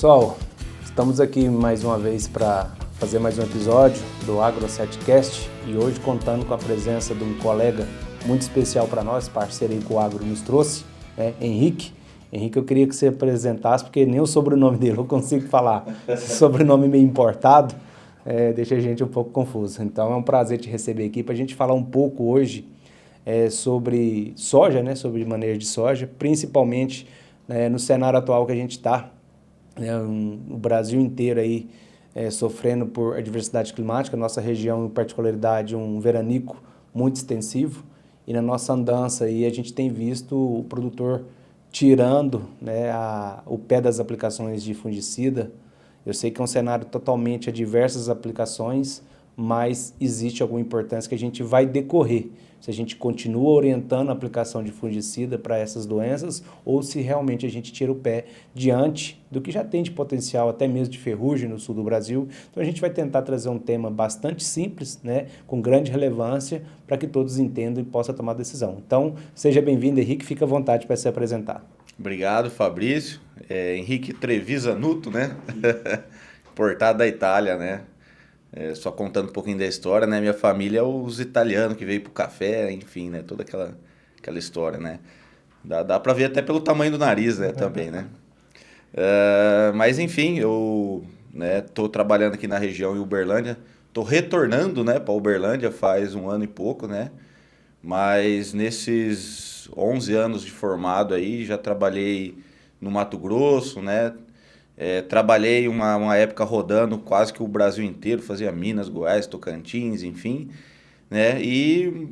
Pessoal, estamos aqui mais uma vez para fazer mais um episódio do Agro7Cast e hoje contando com a presença de um colega muito especial para nós, parceiro aí que o Agro nos trouxe, Henrique. Henrique, eu queria que você apresentasse, porque nem o sobrenome dele eu consigo falar. Esse sobrenome meio importado deixa a gente um pouco confuso. Então é um prazer te receber aqui para a gente falar um pouco hoje sobre soja, sobre manejo de soja, principalmente no cenário atual que a gente está. O Brasil inteiro aí sofrendo por adversidade climática, nossa região em particularidade um veranico muito extensivo, e na nossa andança aí a gente tem visto o produtor tirando o pé das aplicações de fungicida. Eu sei que é um cenário totalmente a diversas aplicações, mas existe alguma importância que a gente vai decorrer, se a gente continua orientando a aplicação de fungicida para essas doenças ou se realmente a gente tira o pé diante do que já tem de potencial, até mesmo de ferrugem no sul do Brasil. Então a gente vai tentar trazer um tema bastante simples, com grande relevância, para que todos entendam e possam tomar decisão. Então, seja bem-vindo, Henrique, fica à vontade para se apresentar. Obrigado, Fabrício. Henrique Trevisanuto, Importado da Itália, só contando um pouquinho da história, Minha família é os italianos que veio pro café, enfim, Toda aquela história, Dá pra ver até pelo tamanho do nariz, também, Mas, enfim, eu tô trabalhando aqui na região em Uberlândia. Tô retornando, pra Uberlândia faz um ano e pouco, Mas nesses 11 anos de formado aí, já trabalhei no Mato Grosso, trabalhei uma época rodando quase que o Brasil inteiro, fazia Minas, Goiás, Tocantins, enfim, E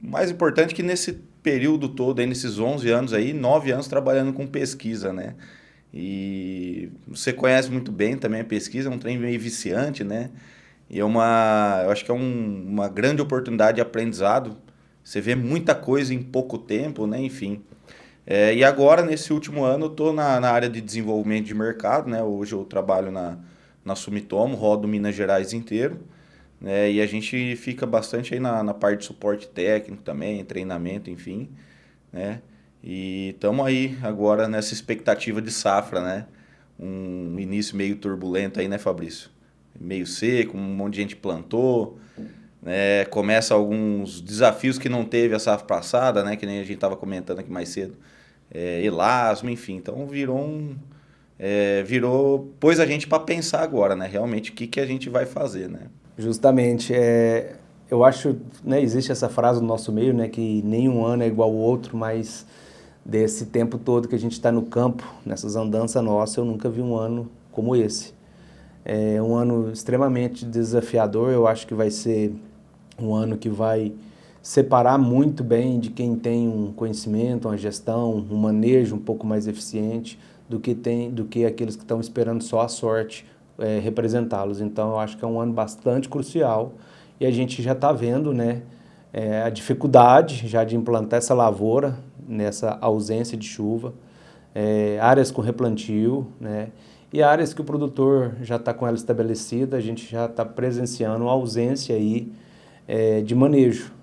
mais importante que nesse período todo, aí, nesses 11 anos aí, 9 anos trabalhando com pesquisa, E você conhece muito bem também a pesquisa, é um trem meio viciante, E eu acho que é uma grande oportunidade de aprendizado. Você vê muita coisa em pouco tempo, Enfim. E agora, nesse último ano, eu estou na área de desenvolvimento de mercado, Hoje eu trabalho na Sumitomo, rodo Minas Gerais inteiro, E a gente fica bastante aí na parte de suporte técnico também, treinamento, enfim, E estamos aí agora nessa expectativa de safra, Um início meio turbulento aí, Fabrício? Meio seco, um monte de gente plantou, começa alguns desafios que não teve a safra passada, Que nem a gente estava comentando aqui mais cedo. Elasmo, enfim. Então pôs a gente para pensar agora, realmente o que a gente vai fazer, Justamente, eu acho, existe essa frase no nosso meio, que nenhum ano é igual ao outro, mas desse tempo todo que a gente está no campo, nessas andanças nossas, eu nunca vi um ano como esse. É um ano extremamente desafiador, eu acho que vai ser um ano que vai separar muito bem de quem tem um conhecimento, uma gestão, um manejo um pouco mais eficiente do que aqueles que estão esperando só a sorte representá-los. Então eu acho que é um ano bastante crucial e a gente já está vendo a dificuldade já de implantar essa lavoura nessa ausência de chuva, áreas com replantio, e áreas que o produtor já está com ela estabelecida, a gente já está presenciando a ausência aí de manejo.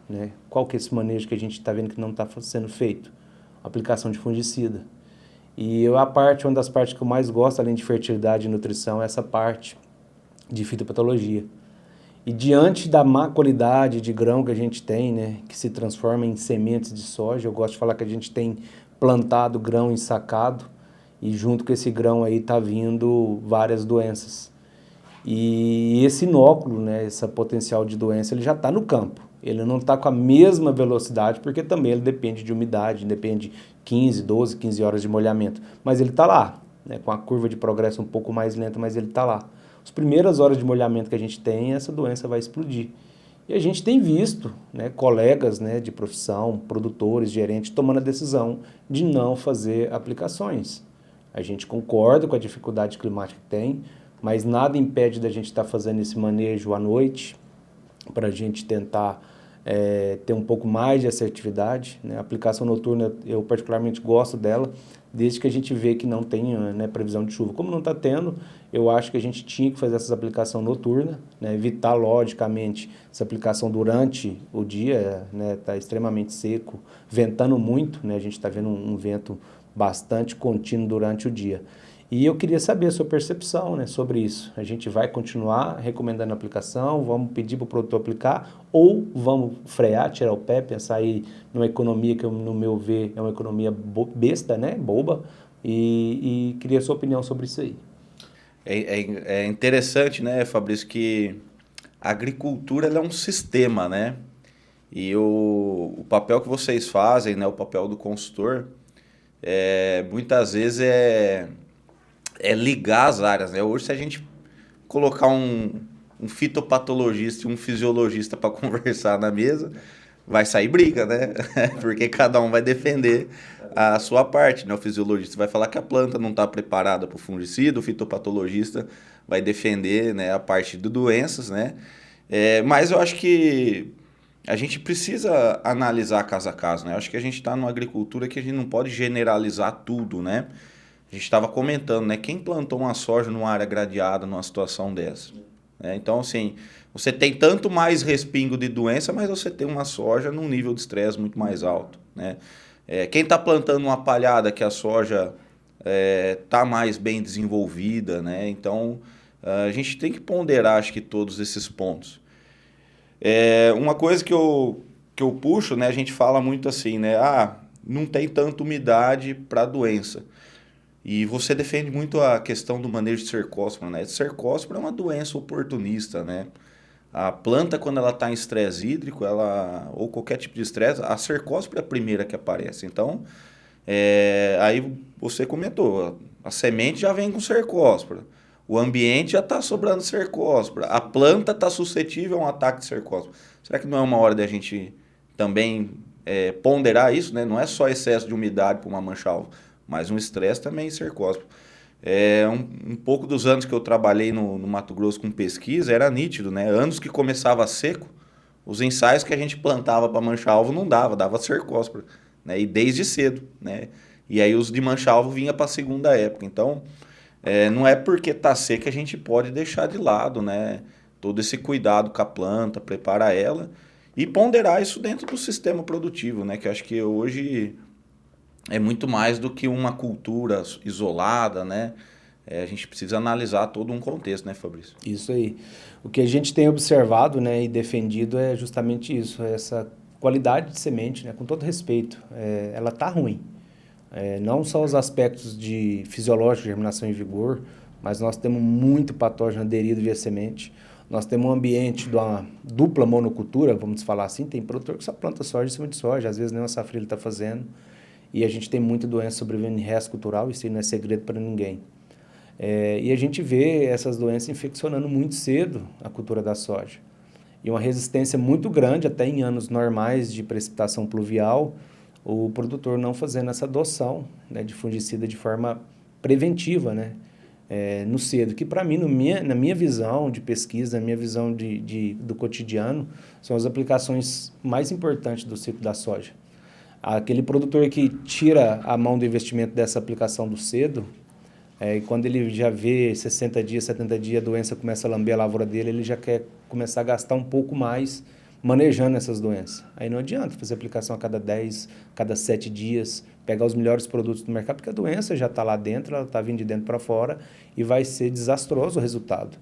Qual que é esse manejo que a gente está vendo que não está sendo feito? Aplicação de fungicida. E uma das partes que eu mais gosto, além de fertilidade e nutrição, é essa parte de fitopatologia. E diante da má qualidade de grão que a gente tem, que se transforma em sementes de soja, eu gosto de falar que a gente tem plantado grão ensacado e junto com esse grão aí está vindo várias doenças. E esse inóculo, esse potencial de doença, ele já está no campo. Ele não está com a mesma velocidade, porque também ele depende de umidade, depende 12, 15 horas de molhamento. Mas ele está lá, com a curva de progresso um pouco mais lenta, mas ele está lá. As primeiras horas de molhamento que a gente tem, essa doença vai explodir. E a gente tem visto colegas de profissão, produtores, gerentes, tomando a decisão de não fazer aplicações. A gente concorda com a dificuldade climática que tem, mas nada impede da gente estar fazendo esse manejo à noite para a gente tentar ter um pouco mais de assertividade. A aplicação noturna, eu particularmente gosto dela, desde que a gente vê que não tem previsão de chuva. Como não está tendo, eu acho que a gente tinha que fazer essa aplicação noturna, evitar, logicamente, essa aplicação durante o dia, está extremamente seco, ventando muito, a gente está vendo um vento bastante contínuo durante o dia. E eu queria saber a sua percepção, né, sobre isso. A gente vai continuar recomendando a aplicação, vamos pedir para o produtor aplicar, ou vamos frear, tirar o pé, pensar aí numa economia que, no meu ver, é uma economia besta, né, boba, e queria a sua opinião sobre isso aí. É interessante, né, Fabrício, que a agricultura ela é um sistema, né? E o papel que vocês fazem, né, o papel do consultor, muitas vezes é ligar as áreas, né? Hoje, se a gente colocar um fitopatologista e um fisiologista para conversar na mesa, vai sair briga, né? Porque cada um vai defender a sua parte, né? O fisiologista vai falar que a planta não está preparada para o fungicida, o fitopatologista vai defender, né, a parte de doenças, né? Mas eu acho que a gente precisa analisar caso a caso, né? Eu acho que a gente está numa agricultura que a gente não pode generalizar tudo, né? A gente estava comentando, né? Quem plantou uma soja numa área gradeada numa situação dessa? Então, assim, você tem tanto mais respingo de doença, mas você tem uma soja num nível de estresse muito mais alto, né? Quem está plantando uma palhada que a soja está mais bem desenvolvida, né? Então, a gente tem que ponderar, acho que, todos esses pontos. Uma coisa que eu puxo, né? A gente fala muito assim, né? Não tem tanta umidade para a doença. E você defende muito a questão do manejo de cercóspora, né? Cercóspora é uma doença oportunista, né? A planta, quando ela está em estresse hídrico, ou qualquer tipo de estresse, a cercóspora é a primeira que aparece. Então, aí você comentou, a semente já vem com cercóspora, o ambiente já está sobrando cercóspora, a planta está suscetível a um ataque de cercóspora. Será que não é uma hora de a gente também ponderar isso, né? Não é só excesso de umidade para uma mancha-alvo, mas um estresse também cercósporo. Um pouco dos anos que eu trabalhei no Mato Grosso com pesquisa, era nítido, né? Anos que começava seco, os ensaios que a gente plantava para mancha-alvo não dava cercóspora, né? E desde cedo, né? E aí os de mancha-alvo vinha para a segunda época. Então, não é porque está seco que a gente pode deixar de lado, né? Todo esse cuidado com a planta, preparar ela e ponderar isso dentro do sistema produtivo, né? Que eu acho que hoje é muito mais do que uma cultura isolada, né? A gente precisa analisar todo um contexto, né, Fabrício? Isso aí. O que a gente tem observado, né, e defendido é justamente isso, essa qualidade de semente, né, com todo respeito, ela está ruim. Não só os aspectos de fisiológico, germinação e vigor, mas nós temos muito patógeno aderido via semente. Nós temos um ambiente de uma dupla monocultura, vamos falar assim, tem produtor que só planta soja em cima de soja, às vezes nem uma safra ele está fazendo. E a gente tem muita doença sobrevivendo em resto cultural, isso não é segredo para ninguém. E a gente vê essas doenças infeccionando muito cedo a cultura da soja. E uma resistência muito grande, até em anos normais de precipitação pluvial, o produtor não fazendo essa adoção, né, de fungicida de forma preventiva, né, no cedo, que para mim, na minha visão de pesquisa, na minha visão do cotidiano, são as aplicações mais importantes do ciclo da soja. Aquele produtor que tira a mão do investimento dessa aplicação do cedo, e quando ele já vê 60 dias, 70 dias, a doença começa a lamber a lavoura dele, ele já quer começar a gastar um pouco mais manejando essas doenças. Aí não adianta fazer aplicação a cada 10, cada 7 dias, pegar os melhores produtos do mercado, porque a doença já está lá dentro, ela está vindo de dentro para fora e vai ser desastroso o resultado.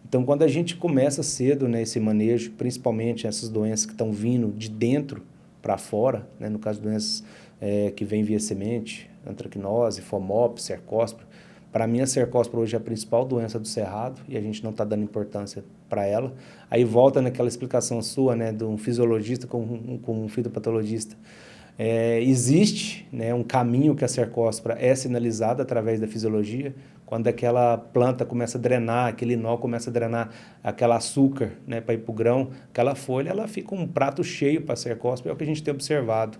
Então, quando a gente começa cedo nesse manejo, principalmente essas doenças que estão vindo de dentro para fora, né, no caso de doenças que vêm via semente, antracnose, FOMOP, cercóspora. Para mim, a cercóspora hoje é a principal doença do cerrado e a gente não está dando importância para ela. Aí volta naquela explicação sua, né, de um fisiologista com um fitopatologista. Existe, né, um caminho que a cercóspora é sinalizada através da fisiologia, quando aquela planta começa a drenar, aquele nó começa a drenar aquele açúcar, né, para ir para o grão, aquela folha, ela fica um prato cheio para a cercóspora, é o que a gente tem observado.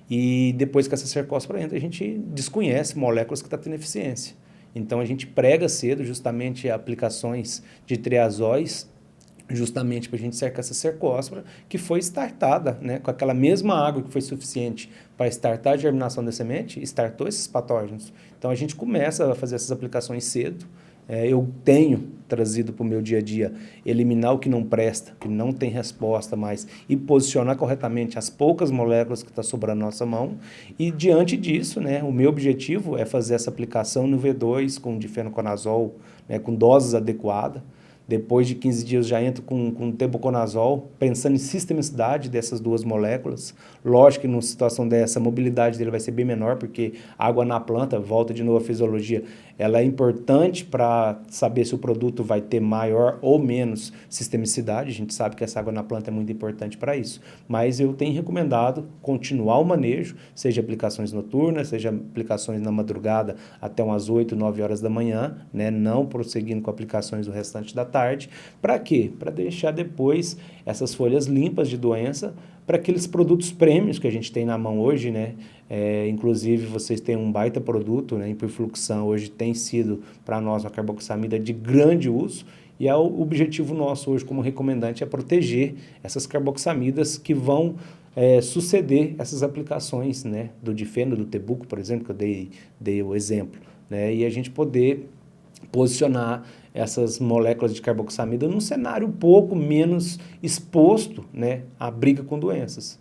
E depois que essa cercóspora entra, a gente desconhece moléculas que estão tendo eficiência. Então, a gente prega cedo justamente aplicações de triazóis, justamente para a gente cercar essa cercóspora, que foi startada, né, com aquela mesma água que foi suficiente para startar a germinação da semente, startou esses patógenos. Então, a gente começa a fazer essas aplicações cedo, Eu tenho trazido para o meu dia a dia, eliminar o que não presta, que não tem resposta mais, e posicionar corretamente as poucas moléculas que estão sobrando na nossa mão. E diante disso, né, o meu objetivo é fazer essa aplicação no V2 com difenoconazol, né, com doses adequadas. Depois de 15 dias já entro com tebuconazol, pensando em sistemicidade dessas duas moléculas. Lógico que numa situação dessa, a mobilidade dele vai ser bem menor, porque água na planta, volta de novo à fisiologia, ela é importante para saber se o produto vai ter maior ou menos sistemicidade. A gente sabe que essa água na planta é muito importante para isso. Mas eu tenho recomendado continuar o manejo, seja aplicações noturnas, seja aplicações na madrugada até umas 8, 9 horas da manhã, né? Não prosseguindo com aplicações o restante da tarde. Para quê? Para deixar depois essas folhas limpas de doença para aqueles produtos prêmios que a gente tem na mão hoje, né? Inclusive, vocês têm um baita produto, né? Hiperfluxão hoje tem sido para nós uma carboxamida de grande uso, e o objetivo nosso hoje como recomendante é proteger essas carboxamidas que vão suceder essas aplicações, né? Do difeno, do tebuco, por exemplo, que eu dei o exemplo, né? E a gente poder posicionar essas moléculas de carboxamida num cenário um pouco menos exposto, né, à briga com doenças.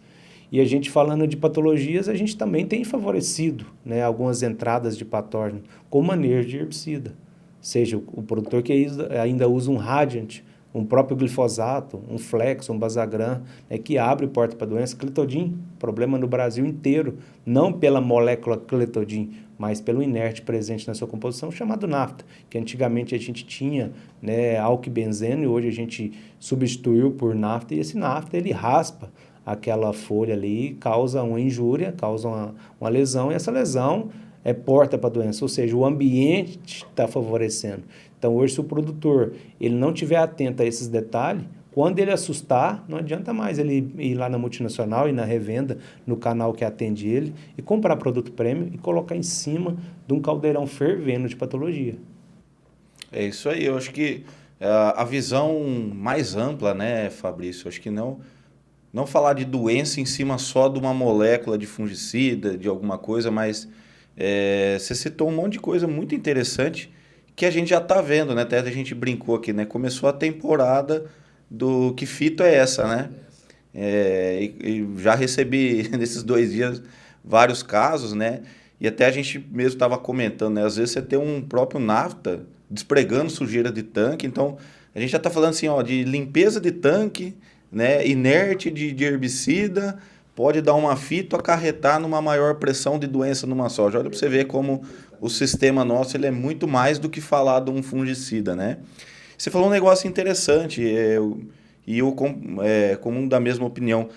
E a gente falando de patologias, a gente também tem favorecido, né, algumas entradas de patógeno com manejo de herbicida. Seja o produtor que ainda usa um Radiant, um próprio glifosato, um Flex, um Basagran, que abre porta para doença. Clethodim, problema no Brasil inteiro, não pela molécula Clethodim, mas pelo inerte presente na sua composição, chamado nafta, que antigamente a gente tinha, né, álcool e benzeno, e hoje a gente substituiu por nafta, e esse nafta ele raspa aquela folha ali, causa uma injúria, causa uma lesão, e essa lesão é porta para a doença, ou seja, o ambiente está favorecendo. Então, hoje, se o produtor ele não estiver atento a esses detalhes, quando ele assustar, não adianta mais ele ir lá na multinacional e na revenda, no canal que atende ele, e comprar produto prêmio e colocar em cima de um caldeirão fervendo de patologia. É isso aí, eu acho que a visão mais ampla, né, Fabrício, eu acho que não falar de doença em cima só de uma molécula de fungicida, de alguma coisa, mas você citou um monte de coisa muito interessante que a gente já está vendo, né? Até a gente brincou aqui, né? Começou a temporada do que fito é essa, né? E já recebi nesses 2 dias vários casos, né? E até a gente mesmo estava comentando, né? Às vezes você tem um próprio nafta despregando sujeira de tanque, então a gente já está falando assim, ó, de limpeza de tanque, né? Inerte de herbicida, pode dar uma fito, acarretar numa maior pressão de doença numa soja. Olha para você ver como o sistema nosso ele é muito mais do que falar de um fungicida, né? Você falou um negócio interessante, e eu comum da mesma opinião.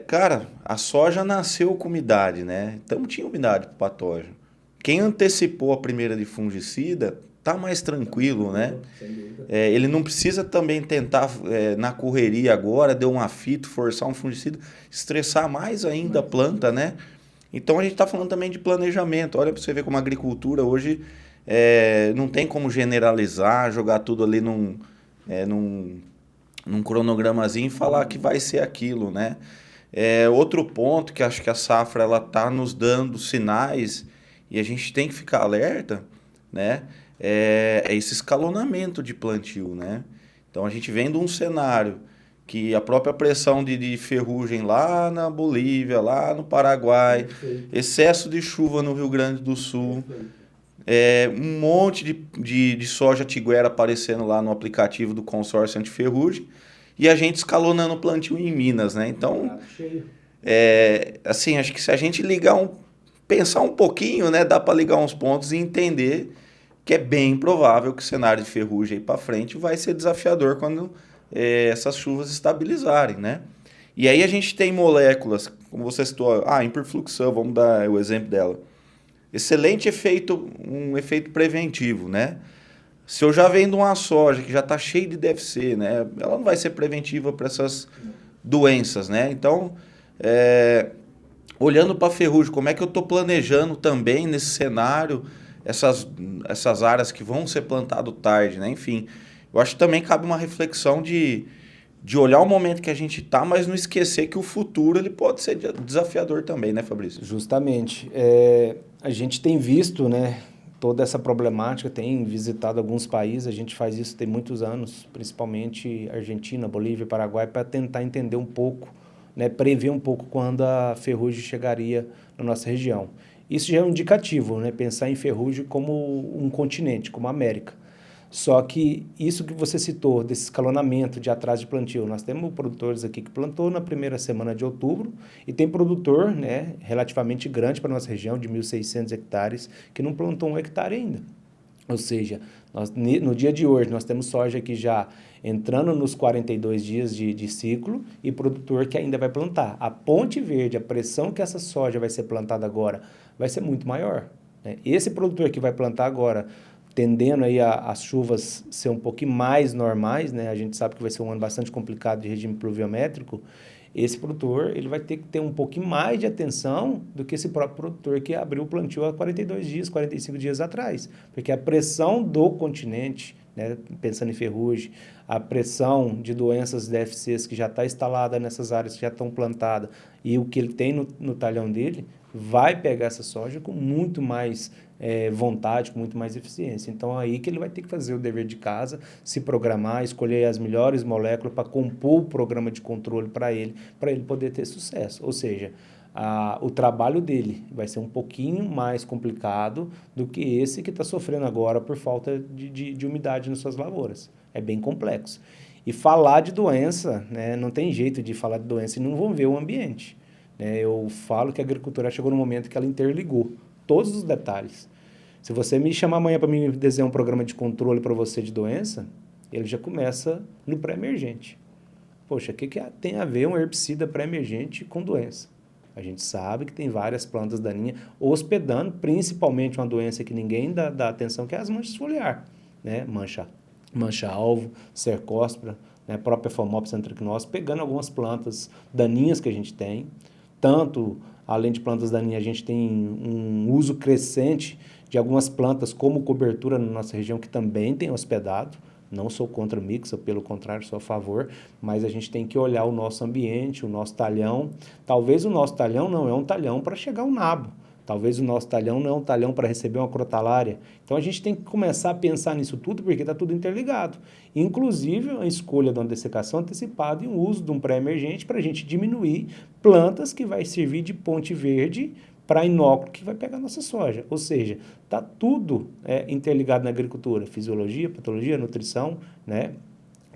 Cara, a soja nasceu com umidade, né? Então tinha umidade para o patógeno. Quem antecipou a primeira de fungicida tá mais tranquilo, né? Ele não precisa também tentar, na correria agora, deu um afito, forçar um fungicida, estressar mais ainda a planta, né? Então a gente está falando também de planejamento. Olha para você ver como a agricultura hoje não tem como generalizar, jogar tudo ali num cronogramazinho e falar que vai ser aquilo, né? Outro ponto que acho que a safra ela está nos dando sinais e a gente tem que ficar alerta, né? Esse escalonamento de plantio, né? Então a gente vem de um cenário que a própria pressão de ferrugem lá na Bolívia, lá no Paraguai, excesso de chuva no Rio Grande do Sul, um monte de soja tiguera aparecendo lá no aplicativo do consórcio antiferrugem, e a gente escalonando o plantio em Minas, né? Então, assim, acho que se a gente pensar um pouquinho, né, dá para ligar uns pontos e entender que é bem provável que o cenário de ferrugem aí para frente vai ser desafiador quando essas chuvas estabilizarem, né? E aí a gente tem moléculas, como você citou, hiperfluxão, vamos dar o exemplo dela. Excelente efeito, um efeito preventivo, né? Se eu já vendo uma soja que já está cheia de DFC, né? Ela não vai ser preventiva para essas doenças, né? Então, olhando para a ferrugem, como é que eu estou planejando também nesse cenário essas áreas que vão ser plantadas tarde, né? Enfim, eu acho que também cabe uma reflexão de olhar o momento que a gente está, mas não esquecer que o futuro ele pode ser desafiador também, né, Fabrício? Justamente. A gente tem visto, né, toda essa problemática, tem visitado alguns países, a gente faz isso tem muitos anos, principalmente Argentina, Bolívia, Paraguai, para tentar entender um pouco, né, prever um pouco quando a ferrugem chegaria na nossa região. Isso já é um indicativo, né, pensar em ferrugem como um continente, como a América. Só que isso que você citou, desse escalonamento de atraso de plantio, nós temos produtores aqui que plantou na primeira semana de outubro e tem produtor, né, relativamente grande para a nossa região, de 1.600 hectares, que não plantou 1 hectare ainda. Ou seja, no dia de hoje nós temos soja aqui já entrando nos 42 dias de ciclo e produtor que ainda vai plantar. A ponte verde, a pressão que essa soja vai ser plantada agora, vai ser muito maior, né? Esse produtor que vai plantar agora, tendendo aí as chuvas ser um pouquinho mais normais, né? A gente sabe que vai ser um ano bastante complicado de regime pluviométrico. Esse produtor ele vai ter que ter um pouquinho mais de atenção do que esse próprio produtor que abriu o plantio há 42 dias, 45 dias atrás. Porque a pressão do continente, né, pensando em ferrugem, a pressão de doenças DFCs que já está instalada nessas áreas que já estão plantadas e o que ele tem no talhão dele, vai pegar essa soja com muito mais vontade, com muito mais eficiência. Então, aí que ele vai ter que fazer o dever de casa, se programar, escolher as melhores moléculas para compor o programa de controle para ele poder ter sucesso. Ou seja, o trabalho dele vai ser um pouquinho mais complicado do que esse que está sofrendo agora por falta de umidade nas suas lavouras. É bem complexo. E falar de doença, né, não tem jeito de falar de doença e não vão ver o ambiente. Eu falo que a agricultura chegou no momento que ela interligou todos os detalhes. Se você me chamar amanhã para me desenhar um programa de controle para você de doença, ele já começa no pré-emergente. Poxa, o que tem a ver um herbicida pré-emergente com doença? A gente sabe que tem várias plantas daninhas hospedando, principalmente uma doença que ninguém dá atenção, que é as manchas foliar, né? Mancha-alvo, cercóspora, né? Própria Phomopsis anthracnose, pegando algumas plantas daninhas que a gente tem. Tanto, além de plantas daninhas, a gente tem um uso crescente de algumas plantas como cobertura na nossa região, que também tem hospedado. Não sou contra o mix, pelo contrário, sou a favor, mas a gente tem que olhar o nosso ambiente, o nosso talhão. Talvez o nosso talhão não é um talhão para chegar ao nabo. Talvez o nosso talhão não é um talhão para receber uma crotalária. Então, a gente tem que começar a pensar nisso tudo, porque está tudo interligado. Inclusive, a escolha de uma dessecação antecipada e o uso de um pré-emergente para a gente diminuir plantas que vai servir de ponte verde para inóculo que vai pegar a nossa soja. Ou seja, está tudo interligado na agricultura. Fisiologia, patologia, nutrição, né?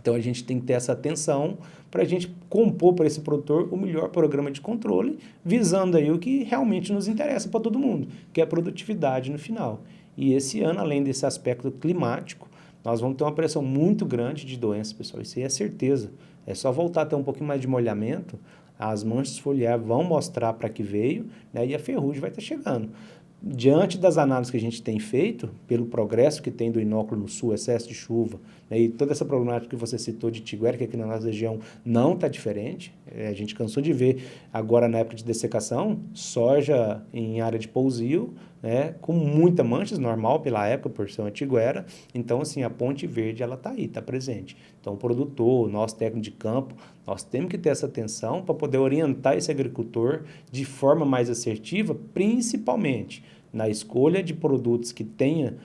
Então, a gente tem que ter essa atenção para a gente compor para esse produtor o melhor programa de controle, visando aí o que realmente nos interessa para todo mundo, que é a produtividade no final. E esse ano, além desse aspecto climático, nós vamos ter uma pressão muito grande de doenças, pessoal. Isso aí é certeza. É só voltar a ter um pouquinho mais de molhamento, as manchas foliares vão mostrar para que veio, né, e a ferrugem vai estar chegando. Diante das análises que a gente tem feito, pelo progresso que tem do inóculo no sul, excesso de chuva, né, e toda essa problemática que você citou de tiguera, que aqui na nossa região não está diferente, a gente cansou de ver agora na época de dessecação, soja em área de pousio, né, com muita manchas, normal pela época, por ser uma tiguera. Então, assim, a ponte verde, ela está aí, está presente. Então, o produtor, o nosso técnico de campo, nós temos que ter essa atenção para poder orientar esse agricultor de forma mais assertiva, principalmente na escolha de produtos que tenha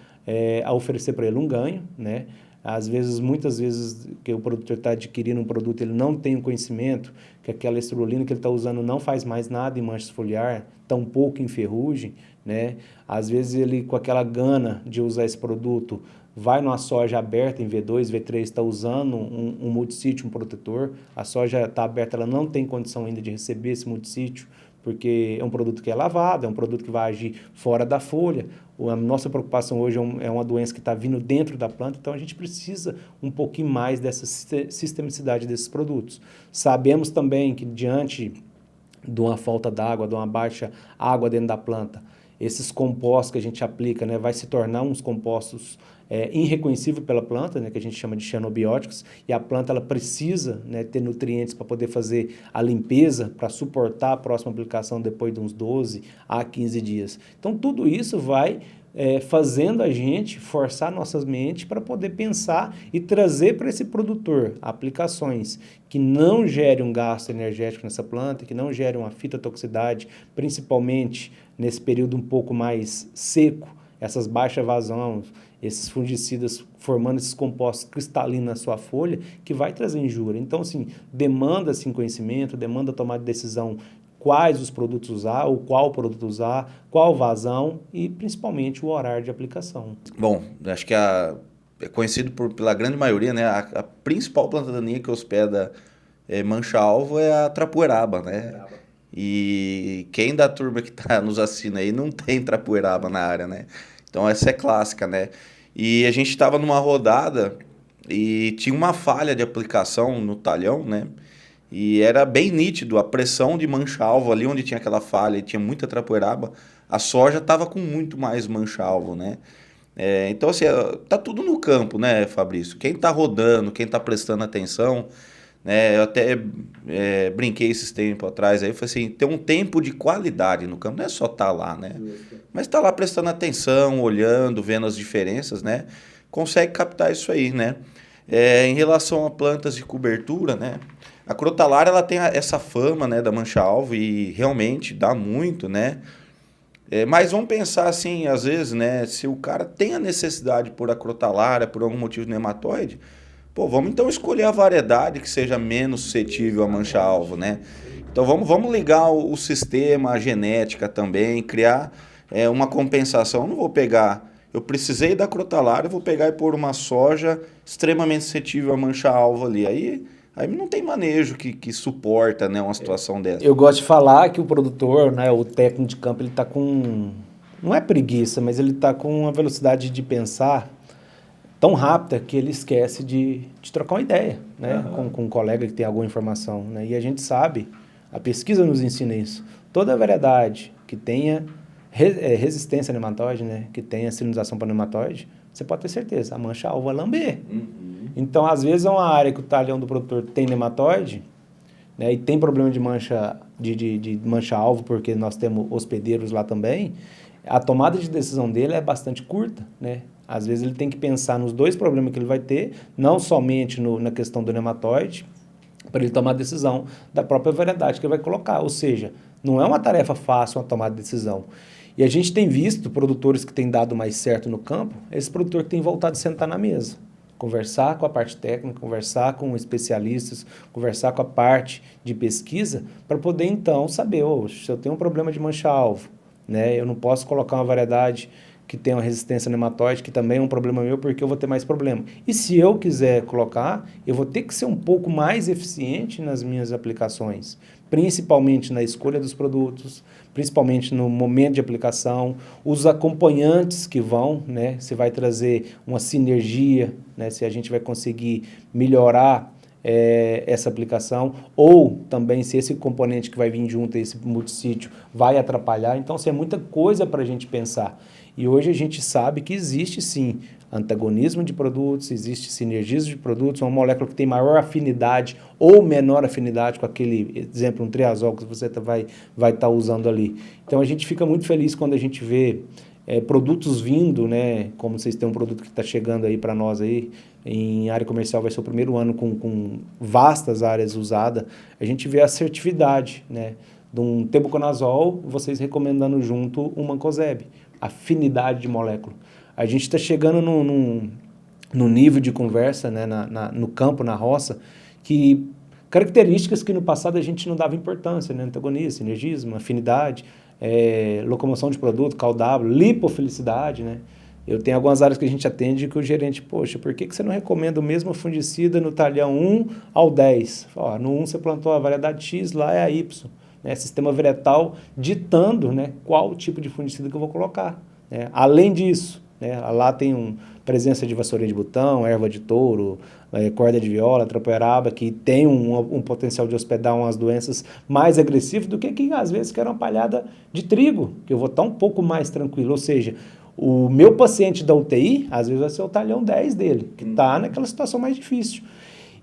a oferecer para ele um ganho, né? Às vezes, muitas vezes, que o produtor está adquirindo um produto, ele não tem o conhecimento que aquela estrulina que ele está usando não faz mais nada em manchas foliar, tampouco em ferrugem, né? Às vezes, ele, com aquela gana de usar esse produto, vai numa soja aberta em V2, V3, está usando um multissítio, um protetor, a soja está aberta, ela não tem condição ainda de receber esse multissítio, porque é um produto que é lavado, é um produto que vai agir fora da folha. A nossa preocupação hoje é uma doença que está vindo dentro da planta, então a gente precisa um pouquinho mais dessa sistemicidade desses produtos. Sabemos também que diante de uma falta d'água, de uma baixa água dentro da planta, esses compostos que a gente aplica, né, vai se tornar uns compostos irreconhecíveis pela planta, né, que a gente chama de xenobióticos, e a planta ela precisa, né, ter nutrientes para poder fazer a limpeza, para suportar a próxima aplicação depois de uns 12 a 15 dias. Então, tudo isso vai fazendo a gente forçar nossas mentes para poder pensar e trazer para esse produtor aplicações que não gerem um gasto energético nessa planta, que não gerem uma fitotoxicidade, principalmente nesse período um pouco mais seco essas baixas vazão, esses fungicidas formando esses compostos cristalinos na sua folha, que vai trazer injúria. Então, assim, demanda-se conhecimento, demanda tomar decisão quais os produtos usar, ou qual produto usar, qual vazão e, principalmente, o horário de aplicação. Bom, acho que é conhecido pela grande maioria, né? A principal planta daninha que hospeda mancha-alvo é a trapoeraba, né? E quem da turma que está nos assistindo aí não tem trapoeraba na área, né? Então essa é clássica, né? E a gente estava numa rodada e tinha uma falha de aplicação no talhão, né? E era bem nítido a pressão de mancha-alvo ali onde tinha aquela falha e tinha muita trapoeraba, a soja estava com muito mais mancha-alvo, né? Então, assim, tá tudo no campo, né, Fabrício? Quem tá rodando, quem tá prestando atenção, né? Eu até brinquei esses tempos atrás aí, falei assim, ter um tempo de qualidade no campo, não é só estar lá, né? Mas tá lá prestando atenção, olhando, vendo as diferenças, né? Consegue captar isso aí, né? Em relação a plantas de cobertura, né? A crotalária, ela tem essa fama, né, da mancha-alvo e realmente dá muito, né? Mas vamos pensar assim, às vezes, né? Se o cara tem a necessidade por a crotalária, por algum motivo de nematóide, pô, vamos então escolher a variedade que seja menos suscetível à mancha-alvo, né? Então vamos ligar o sistema, a genética também, criar uma compensação. Eu não vou pegar, eu precisei da crotalária, eu vou pegar e pôr uma soja extremamente suscetível à mancha-alvo ali. Aí não tem manejo que suporta, né, uma situação dessa. Eu gosto de falar que o produtor, né, o técnico de campo, ele está com, não é preguiça, mas ele está com uma velocidade de pensar tão rápida que ele esquece de trocar uma ideia, né, com um colega que tem alguma informação, né, e a gente sabe, a pesquisa nos ensina isso, toda variedade que tenha resistência a nematóide, né, que tenha sinonização para nematóide, você pode ter certeza, a mancha-alvo vai lamber. Então, às vezes, é uma área que o talhão do produtor tem nematóide, né, e tem problema de mancha-alvo, porque nós temos hospedeiros lá também, a tomada de decisão dele é bastante curta, né? Às vezes ele tem que pensar nos dois problemas que ele vai ter, não somente na questão do nematóide, para ele tomar a decisão da própria variedade que ele vai colocar. Ou seja, não é uma tarefa fácil uma tomada de decisão. E a gente tem visto produtores que têm dado mais certo no campo, esse produtor que tem voltado a sentar na mesa, conversar com a parte técnica, conversar com especialistas, conversar com a parte de pesquisa, para poder então saber, se eu tenho um problema de mancha-alvo, né, eu não posso colocar uma variedade que tem uma resistência nematóide, que também é um problema meu, porque eu vou ter mais problema. E se eu quiser colocar, eu vou ter que ser um pouco mais eficiente nas minhas aplicações, principalmente na escolha dos produtos, principalmente no momento de aplicação, os acompanhantes que vão, né, se vai trazer uma sinergia, né, se a gente vai conseguir melhorar essa aplicação, ou também se esse componente que vai vir junto a esse multissítio vai atrapalhar. Então, é muita coisa para a gente pensar. E hoje a gente sabe que existe, sim, antagonismo de produtos, existe sinergismo de produtos, uma molécula que tem maior afinidade ou menor afinidade com aquele, exemplo, um triazol que você vai estar usando ali. Então, a gente fica muito feliz quando a gente vê produtos vindo, né, como vocês têm um produto que está chegando aí para nós aí, em área comercial vai ser o primeiro ano com vastas áreas usadas, a gente vê a assertividade, né, de um tebuconazol, vocês recomendando junto um mancozeb, afinidade de molécula. A gente está chegando num nível de conversa, né, no campo, na roça, que características que no passado a gente não dava importância, né, antagonismo, sinergismo, afinidade, locomoção de produto, CALW, lipofilicidade, né? Eu tenho algumas áreas que a gente atende que o gerente, poxa, por que você não recomenda o mesmo fungicida no talhão 1 ao 10? No 1 você plantou a variedade X, lá é a Y. Né? Sistema vegetal ditando, né, qual tipo de fungicida que eu vou colocar. Né? Além disso, né, lá tem presença de vassourinha de botão, erva de touro, corda de viola, trapoeraba, que tem um potencial de hospedar umas doenças mais agressivas do que às vezes que era uma palhada de trigo, que eu vou estar um pouco mais tranquilo. Ou seja, o meu paciente da UTI, às vezes vai ser o talhão 10 dele, que está naquela situação mais difícil.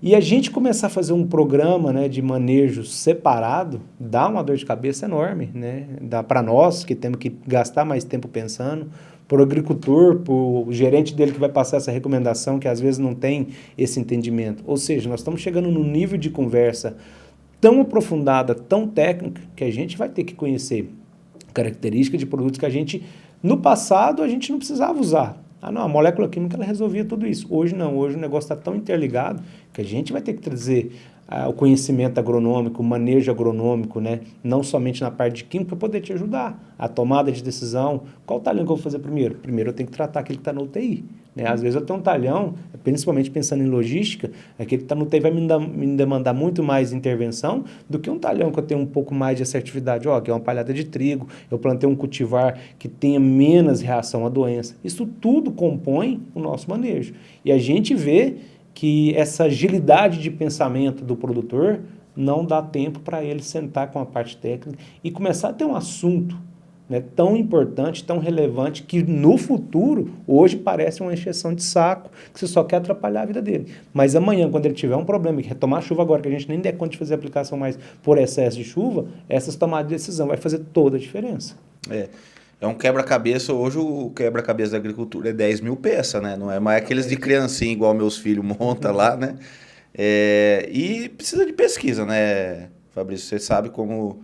E a gente começar a fazer um programa, né, de manejo separado, dá uma dor de cabeça enorme, né? Dá para nós, que temos que gastar mais tempo pensando, para o agricultor, para o gerente dele que vai passar essa recomendação, que às vezes não tem esse entendimento. Ou seja, nós estamos chegando num nível de conversa tão aprofundada, tão técnica, que a gente vai ter que conhecer características de produtos que a gente No passado, a gente não precisava usar. Ah, não, a molécula química ela resolvia tudo isso. Hoje não, hoje o negócio está tão interligado que a gente vai ter que trazer o conhecimento agronômico, o manejo agronômico, né? Não somente na parte de química, para poder te ajudar. A tomada de decisão. Qual talhão que eu vou fazer primeiro? Primeiro eu tenho que tratar aquele que está na UTI. Né? Às vezes eu tenho um talhão, principalmente pensando em logística, aquele que está no UTI vai me demandar muito mais intervenção do que um talhão que eu tenho um pouco mais de assertividade. Ó, que é uma palhada de trigo, eu plantei um cultivar que tenha menos reação à doença. Isso tudo compõe o nosso manejo. E a gente vê que essa agilidade de pensamento do produtor não dá tempo para ele sentar com a parte técnica e começar a ter um assunto, né, tão importante, tão relevante, que no futuro, hoje parece uma encheção de saco, que você só quer atrapalhar a vida dele. Mas amanhã, quando ele tiver um problema, que retomar a chuva agora, que a gente nem der conta de fazer a aplicação mais por excesso de chuva, essas tomadas de decisão vai fazer toda a diferença. É um quebra-cabeça, hoje o quebra-cabeça da agricultura é 10 mil peças, né? Não é mais aqueles de criancinha igual meus filhos montam lá, né? E precisa de pesquisa, né, Fabrício? Você sabe como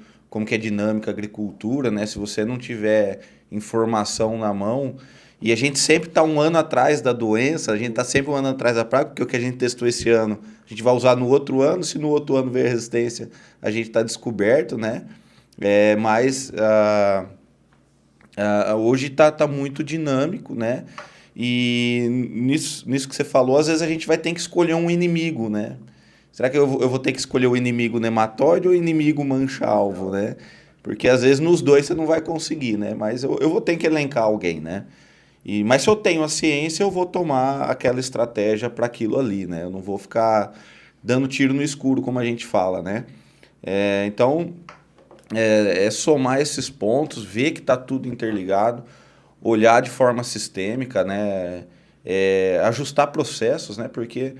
que é dinâmica a agricultura, né? Se você não tiver informação na mão, e a gente sempre está um ano atrás da doença, a gente está sempre um ano atrás da praga, porque o que a gente testou esse ano, a gente vai usar no outro ano, se no outro ano ver a resistência, a gente está descoberto, né? Mas hoje tá muito dinâmico, né? E nisso que você falou, às vezes a gente vai ter que escolher um inimigo, né? Será que eu vou ter que escolher o inimigo nematóide ou o inimigo mancha-alvo, né? Porque às vezes nos dois você não vai conseguir, né? Mas eu vou ter que elencar alguém, né? Mas se eu tenho a ciência, eu vou tomar aquela estratégia para aquilo ali, né? Eu não vou ficar dando tiro no escuro, como a gente fala, né? Então, somar esses pontos, ver que está tudo interligado, olhar de forma sistêmica, né? Ajustar processos, né? Porque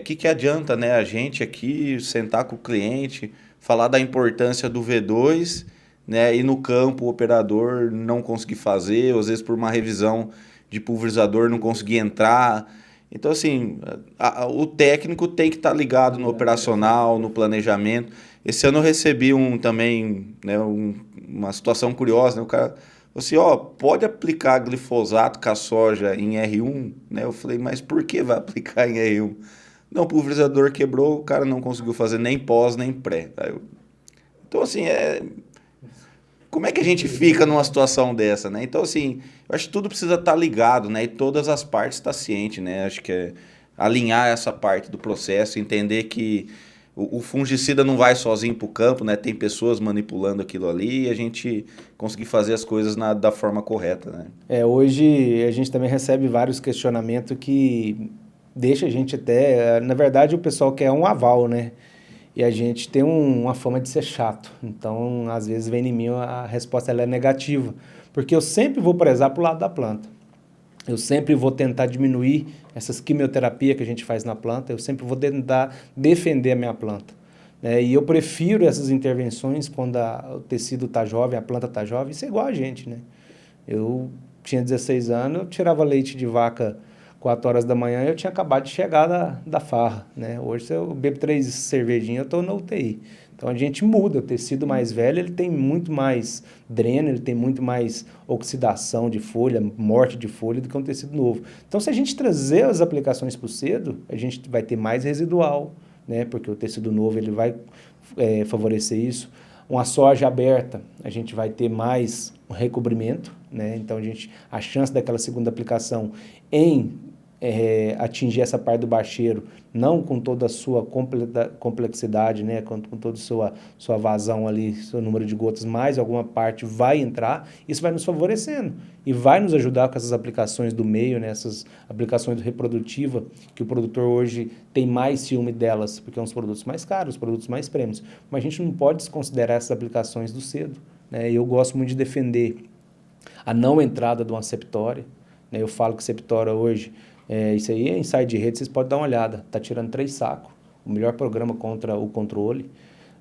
que adianta, né, a gente aqui sentar com o cliente, falar da importância do V2, né, e no campo o operador não conseguir fazer, ou às vezes por uma revisão de pulverizador não conseguir entrar. Então, assim, o técnico tem que estar ligado no operacional, no planejamento. Esse ano eu recebi também, né, uma situação curiosa, né, o cara falou assim, pode aplicar glifosato com a soja em R1? Né? Eu falei, mas por que vai aplicar em R1? Não, o pulverizador quebrou, o cara não conseguiu fazer nem pós, nem pré. Então, assim, como é que a gente fica numa situação dessa, né? Então, assim, eu acho que tudo precisa estar ligado, né? E todas as partes estar ciente, né? Acho que alinhar essa parte do processo, entender que o fungicida não vai sozinho para o campo, né? Tem pessoas manipulando aquilo ali e a gente conseguir fazer as coisas da forma correta, né? Hoje a gente também recebe vários questionamentos que deixa a gente até... Na verdade, o pessoal quer um aval, né? E a gente tem uma fama de ser chato. Então, às vezes, vem em mim a resposta ela é negativa. Porque eu sempre vou prezar para o lado da planta. Eu sempre vou tentar diminuir essas quimioterapias que a gente faz na planta. Eu sempre vou tentar defender a minha planta. E eu prefiro essas intervenções quando o tecido está jovem, a planta está jovem. Isso é igual a gente, né? Eu tinha 16 anos, eu tirava leite de vaca 4 horas da manhã e eu tinha acabado de chegar da farra, né? Hoje, se eu bebo 3 cervejinhas, eu estou na UTI. Então, a gente muda. O tecido mais velho, ele tem muito mais dreno, ele tem muito mais oxidação de folha, morte de folha do que um tecido novo. Então, se a gente trazer as aplicações para o cedo, a gente vai ter mais residual, né? Porque o tecido novo, ele vai favorecer isso. Uma soja aberta, a gente vai ter mais um recobrimento, né? Então, a chance daquela segunda aplicação em atingir essa parte do bacheiro, não com toda a sua complexidade, né? com toda a sua vazão ali, seu número de gotas, mais alguma parte vai entrar, isso vai nos favorecendo e vai nos ajudar com essas aplicações do meio, né? Essas aplicações reprodutivas, que o produtor hoje tem mais ciúme delas, porque são os produtos mais caros, os produtos mais premiums, mas a gente não pode desconsiderar essas aplicações do cedo, né? Eu gosto muito de defender a não entrada de uma septória, né? Eu falo que septória hoje, isso aí é ensaio de rede, vocês podem dar uma olhada, está tirando 3 sacos, o melhor programa contra o controle,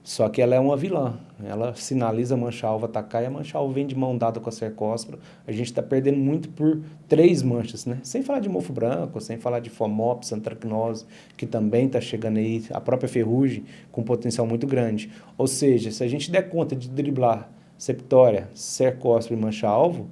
só que ela é uma vilã, ela sinaliza a mancha-alvo atacar e a mancha-alvo vem de mão dada com a cercóspora, a gente está perdendo muito por 3 manchas, né? Sem falar de mofo branco, sem falar de fomops, antracnose, que também está chegando aí, a própria ferrugem com potencial muito grande, ou seja, se a gente der conta de driblar septória, cercóspora e mancha-alvo,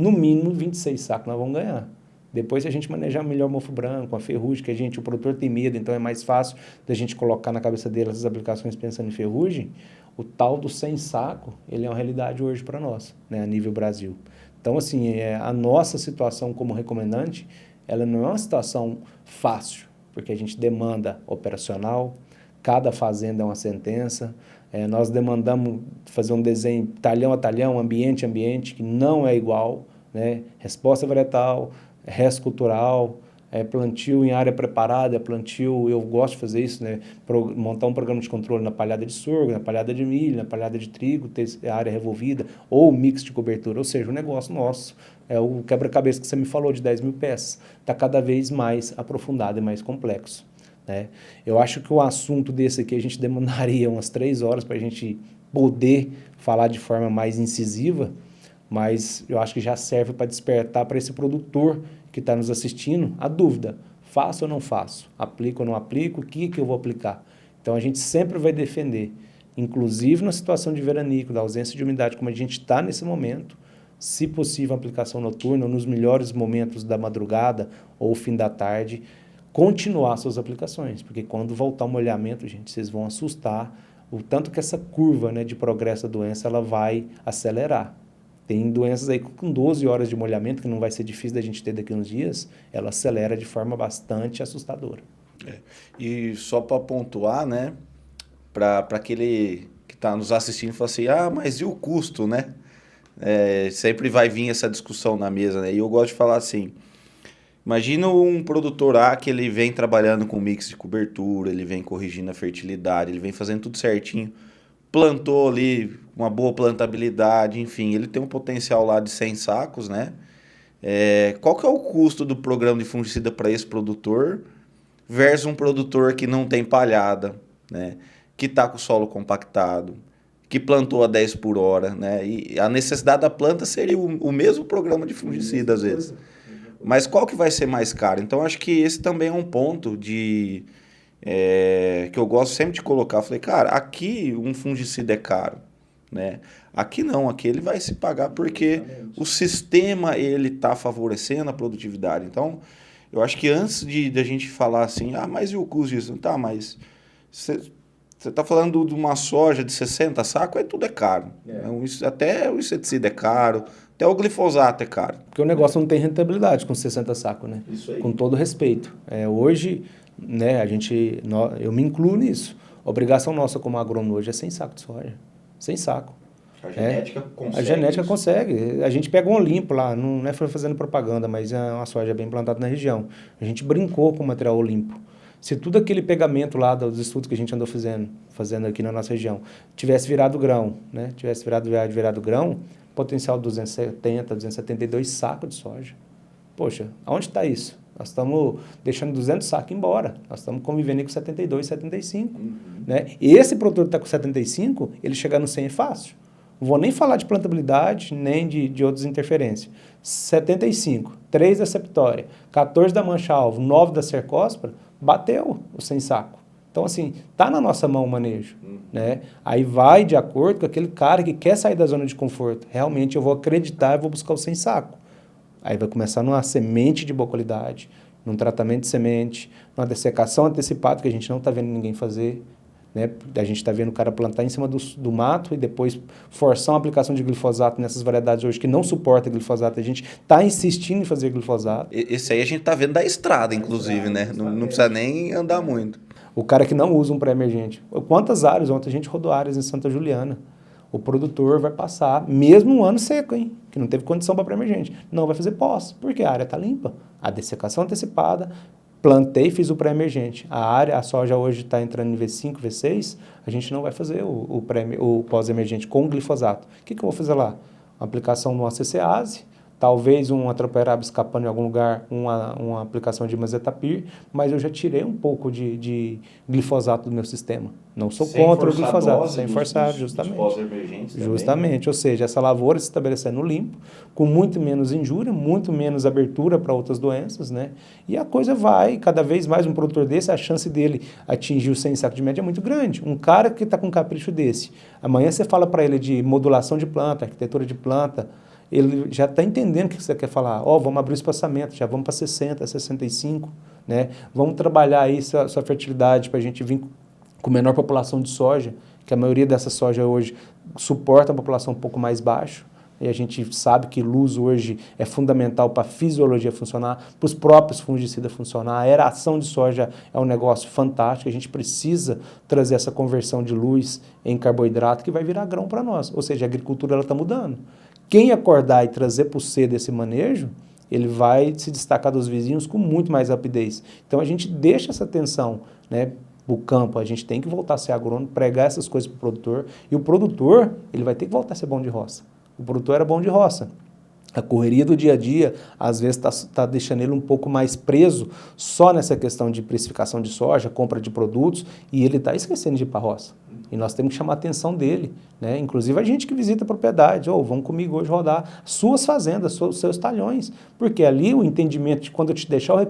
no mínimo 26 sacos nós vamos ganhar. Depois, se a gente manejar melhor o mofo branco, a ferrugem, que o produtor tem medo, então é mais fácil da gente colocar na cabeça dele essas aplicações pensando em ferrugem, o tal do 100 saco, ele é uma realidade hoje para nós, né, a nível Brasil. Então, assim, a nossa situação como recomendante, ela não é uma situação fácil, porque a gente demanda operacional, cada fazenda é uma sentença, nós demandamos fazer um desenho talhão a talhão, ambiente a ambiente, que não é igual, né? Resposta varietal, resto cultural, plantio em área preparada, plantio, eu gosto de fazer isso, né? Montar um programa de controle na palhada de sorgo, na palhada de milho, na palhada de trigo, ter a área revolvida, ou mix de cobertura, ou seja, o negócio nosso, o quebra-cabeça que você me falou de 10 mil peças, está cada vez mais aprofundado e mais complexo. Né? Eu acho que o assunto desse aqui a gente demandaria umas 3 horas para a gente poder falar de forma mais incisiva, mas eu acho que já serve para despertar para esse produtor que está nos assistindo a dúvida, faço ou não faço, aplico ou não aplico, o que eu vou aplicar? Então a gente sempre vai defender, inclusive na situação de veranico, da ausência de umidade, como a gente está nesse momento, se possível aplicação noturna, ou nos melhores momentos da madrugada ou fim da tarde, continuar suas aplicações, porque quando voltar o molhamento, gente, vocês vão assustar o tanto que essa curva, né, de progresso da doença ela vai acelerar. Tem doenças aí com 12 horas de molhamento, que não vai ser difícil da gente ter daqui a uns dias, ela acelera de forma bastante assustadora. E só para pontuar, né, para aquele que está nos assistindo, fala assim, mas e o custo, né? Sempre vai vir essa discussão na mesa, né? E eu gosto de falar assim, imagina um produtor A que ele vem trabalhando com mix de cobertura, ele vem corrigindo a fertilidade, ele vem fazendo tudo certinho, plantou ali uma boa plantabilidade, enfim, ele tem um potencial lá de 100 sacos, né? Qual que é o custo do programa de fungicida para esse produtor versus um produtor que não tem palhada, né? Que está com o solo compactado, que plantou a 10 por hora, né? E a necessidade da planta seria o mesmo programa de fungicida, às vezes. Mas qual que vai ser mais caro? Então, acho que esse também é um ponto que eu gosto sempre de colocar. Falei, cara, aqui um fungicida é caro, né? Aqui não, aqui ele vai se pagar porque o sistema ele está favorecendo a produtividade. Então, eu acho que antes de a gente falar assim, mas e o custo disso? Tá, mas você está falando de uma soja de 60 sacos, tudo é caro. Até o inseticida é caro, até o glifosato é caro. Porque o negócio não tem rentabilidade com 60 sacos, né? Isso aí. Com todo respeito. Hoje, né, eu me incluo nisso. A obrigação nossa como agrônomo hoje é 100 sacos de soja. 100 sacos. A genética consegue. A genética isso. consegue. A gente pega um Olimpo lá, não é fazendo propaganda, mas é uma soja bem plantada na região. A gente brincou com o material Olimpo. Se tudo aquele pegamento lá dos estudos que a gente andou fazendo aqui na nossa região, tivesse virado grão, né? Tivesse virado grão, potencial 270, 272 sacos de soja. Poxa, aonde está isso? Nós estamos deixando 200 sacos embora. Nós estamos convivendo com 72, 75. Né? E esse produtor que está com 75, ele chegar no 100 é fácil. Não vou nem falar de plantabilidade, nem de outras interferências. 75, 3 da septória, 14 da mancha-alvo, 9 da cercóspora, bateu o 100 saco. Então, assim, está na nossa mão o manejo. Né? Aí vai de acordo com aquele cara que quer sair da zona de conforto. Realmente eu vou acreditar e vou buscar o 100 saco. Aí vai começar numa semente de boa qualidade, num tratamento de semente, numa dessecação antecipada que a gente não está vendo ninguém fazer. Né? A gente está vendo o cara plantar em cima do mato e depois forçar uma aplicação de glifosato nessas variedades hoje que não suporta glifosato. A gente está insistindo em fazer glifosato. Esse aí a gente está vendo da estrada, inclusive, né? Não precisa nem andar muito. O cara que não usa um pré-emergente. Quantas áreas? Ontem a gente rodou áreas em Santa Juliana. O produtor vai passar, mesmo um ano seco, hein? Que não teve condição para pré-emergente. Não vai fazer pós, porque a área está limpa. A dessecação antecipada, plantei e fiz o pré-emergente. A soja hoje está entrando em V5, V6, a gente não vai fazer o pós-emergente com glifosato. O que eu vou fazer lá? Uma aplicação no ACCase, talvez um atroperaba escapando em algum lugar, uma aplicação de mazetapir, mas eu já tirei um pouco de glifosato do meu sistema. Não sou contra o glifosato, sem forçar, justamente. Justamente, ou seja, essa lavoura se estabelecendo limpo, com muito menos injúria, muito menos abertura para outras doenças, né? E a coisa vai, cada vez mais um produtor desse, a chance dele atingir os 100 sacos de média é muito grande. Um cara que está com um capricho desse, amanhã você fala para ele de modulação de planta, arquitetura de planta, ele já está entendendo o que você quer falar. Ó, vamos abrir o espaçamento, já vamos para 60, 65, né? Vamos trabalhar aí sua fertilidade para a gente vir com menor população de soja, que a maioria dessa soja hoje suporta a população um pouco mais baixa. E a gente sabe que luz hoje é fundamental para a fisiologia funcionar, para os próprios fungicidas funcionar. A aeração de soja é um negócio fantástico, a gente precisa trazer essa conversão de luz em carboidrato que vai virar grão para nós. Ou seja, a agricultura está mudando. Quem acordar e trazer para o C desse manejo, ele vai se destacar dos vizinhos com muito mais rapidez. Então a gente deixa essa atenção, né? O campo, a gente tem que voltar a ser agrônomo, pregar essas coisas para o produtor, e o produtor, ele vai ter que voltar a ser bom de roça. O produtor era bom de roça. A correria do dia a dia, às vezes, está deixando ele um pouco mais preso só nessa questão de precificação de soja, compra de produtos, e ele está esquecendo de ir para a roça. E nós temos que chamar a atenção dele, né? Inclusive a gente que visita a propriedade, vamos comigo hoje rodar suas fazendas, seus talhões, porque ali o entendimento de quando eu te deixar a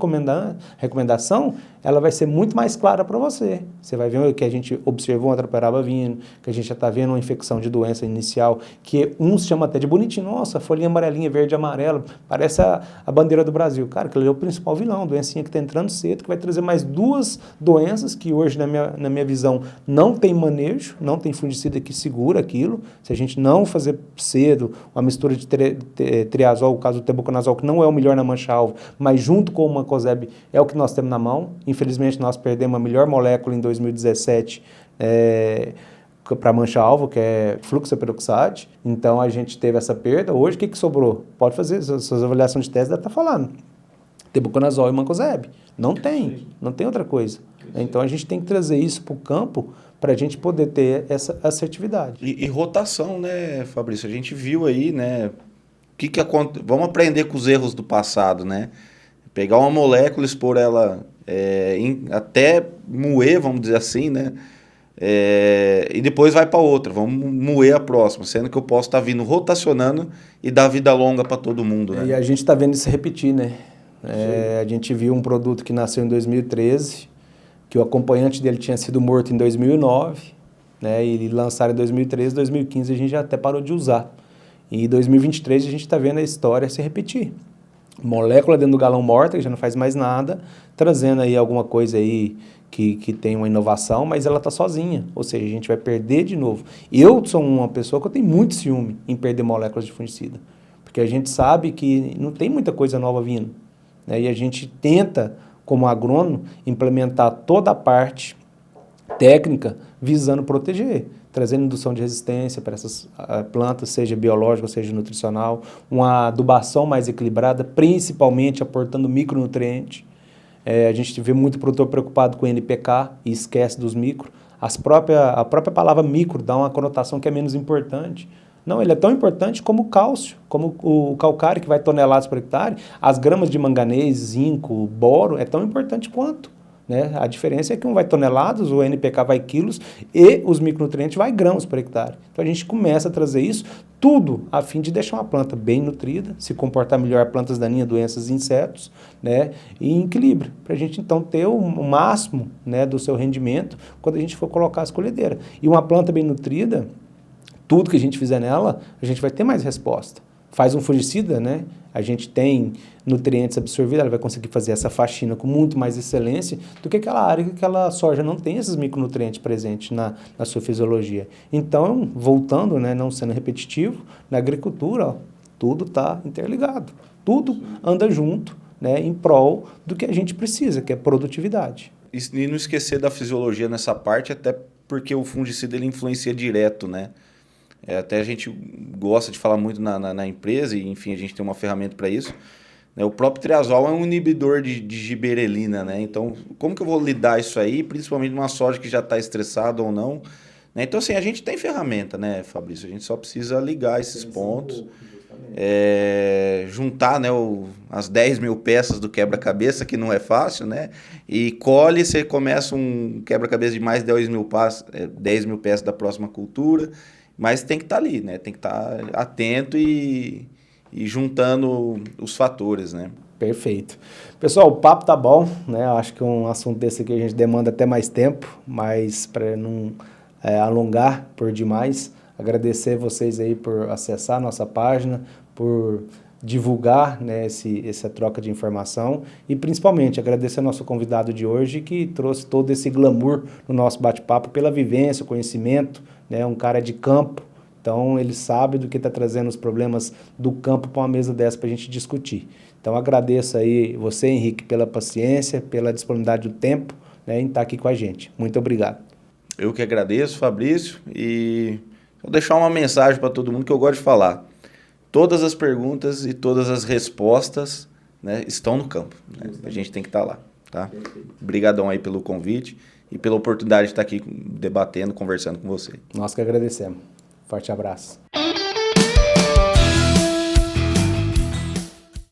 recomendação, ela vai ser muito mais clara para você. Você vai ver que a gente observou uma atraperaba vindo, que a gente já está vendo uma infecção de doença inicial, que uns chamam até de bonitinho, nossa, folhinha amarelinha, verde e amarela, parece a bandeira do Brasil. Cara, aquele é o principal vilão, doencinha que está entrando cedo, que vai trazer mais 2 doenças que hoje, na minha visão, não tem manejo, não tem fungicida que segura aquilo. Se a gente não fazer cedo uma mistura de triazol, o caso do tebuconazol, que não é o melhor na mancha-alvo, mas junto com o mancozeb é o que nós temos na mão. Infelizmente, nós perdemos a melhor molécula em 2017 para mancha-alvo, que é fluxaperoxide. Então, a gente teve essa perda. Hoje, o que sobrou? Pode fazer, suas avaliações de teste devem estar falando. Tebuconazol e mancozeb. Não tem outra coisa. Então, a gente tem que trazer isso para o campo para a gente poder ter essa assertividade. E rotação, né, Fabrício? A gente viu aí, né? Vamos aprender com os erros do passado, né? Pegar uma molécula, expor ela até moer, vamos dizer assim, né? E depois vai para outra, vamos moer a próxima, sendo que eu posso estar vindo rotacionando e dar vida longa para todo mundo, né? E a gente está vendo isso repetir, né? A gente viu um produto que nasceu em 2013, que o acompanhante dele tinha sido morto em 2009, né? E lançaram em 2013, 2015 a gente já até parou de usar. E em 2023 a gente está vendo a história se repetir. Molécula dentro do galão morta, que já não faz mais nada, trazendo aí alguma coisa aí que tem uma inovação, mas ela está sozinha, ou seja, a gente vai perder de novo. Eu sou uma pessoa que eu tenho muito ciúme em perder moléculas de fungicida, porque a gente sabe que não tem muita coisa nova vindo, né? E a gente tenta, como agrônomo, implementar toda a parte técnica visando proteger, trazendo indução de resistência para essas plantas, seja biológica, seja nutricional, uma adubação mais equilibrada, principalmente aportando micronutriente. A gente vê muito produtor preocupado com NPK e esquece dos micro. A própria palavra micro dá uma conotação que é menos importante. Não, ele é tão importante como o cálcio, como o calcário, que vai toneladas por hectare. As gramas de manganês, zinco, boro, é tão importante quanto, né? A diferença é que um vai toneladas, o NPK vai quilos e os micronutrientes vai grãos por hectare. Então a gente começa a trazer isso tudo a fim de deixar uma planta bem nutrida, se comportar melhor plantas daninhas, doenças e insetos, né? E em equilíbrio, para a gente então ter o máximo, né, do seu rendimento quando a gente for colocar as colhedeiras. E uma planta bem nutrida, tudo que a gente fizer nela, a gente vai ter mais resposta. Faz um fungicida, né? A gente tem nutrientes absorvidos, ela vai conseguir fazer essa faxina com muito mais excelência do que aquela área que aquela soja não tem esses micronutrientes presentes na sua fisiologia. Então, voltando, né, não sendo repetitivo, na agricultura, tudo está interligado. Tudo anda junto, né, em prol do que a gente precisa, que é produtividade. E não esquecer da fisiologia nessa parte, até porque o fungicida ele influencia direto, né? Até a gente gosta de falar muito na empresa, e enfim, a gente tem uma ferramenta para isso. Né? O próprio triazol é um inibidor de giberelina, né? Então, como que eu vou lidar isso aí, principalmente numa soja que já está estressada ou não? Né? Então, assim, a gente tem ferramenta, né, Fabrício? A gente só precisa ligar esses pontos, juntar, né, as 10 mil peças do quebra-cabeça, que não é fácil, né? E colhe, você começa um quebra-cabeça de mais de 10 mil peças da próxima cultura. Mas tem que estar ali, né? Tem que estar atento e juntando os fatores, né? Perfeito. Pessoal, o papo tá bom, né? Eu acho que um assunto desse aqui a gente demanda até mais tempo, mas para não alongar por demais, agradecer vocês aí por acessar a nossa página, por divulgar, né, essa troca de informação e principalmente agradecer ao nosso convidado de hoje que trouxe todo esse glamour no nosso bate-papo pela vivência, o conhecimento, né, um cara de campo, então ele sabe do que está trazendo os problemas do campo para uma mesa dessa para a gente discutir. Então agradeço aí você, Henrique, pela paciência, pela disponibilidade do tempo, né, em estar aqui com a gente. Muito obrigado. Eu que agradeço, Fabrício, e vou deixar uma mensagem para todo mundo que eu gosto de falar. Todas as perguntas e todas as respostas, né, estão no campo. Né? A gente tem que estar lá. Tá? Obrigadão aí pelo convite e pela oportunidade de estar aqui debatendo, conversando com você. Nós que agradecemos. Forte abraço.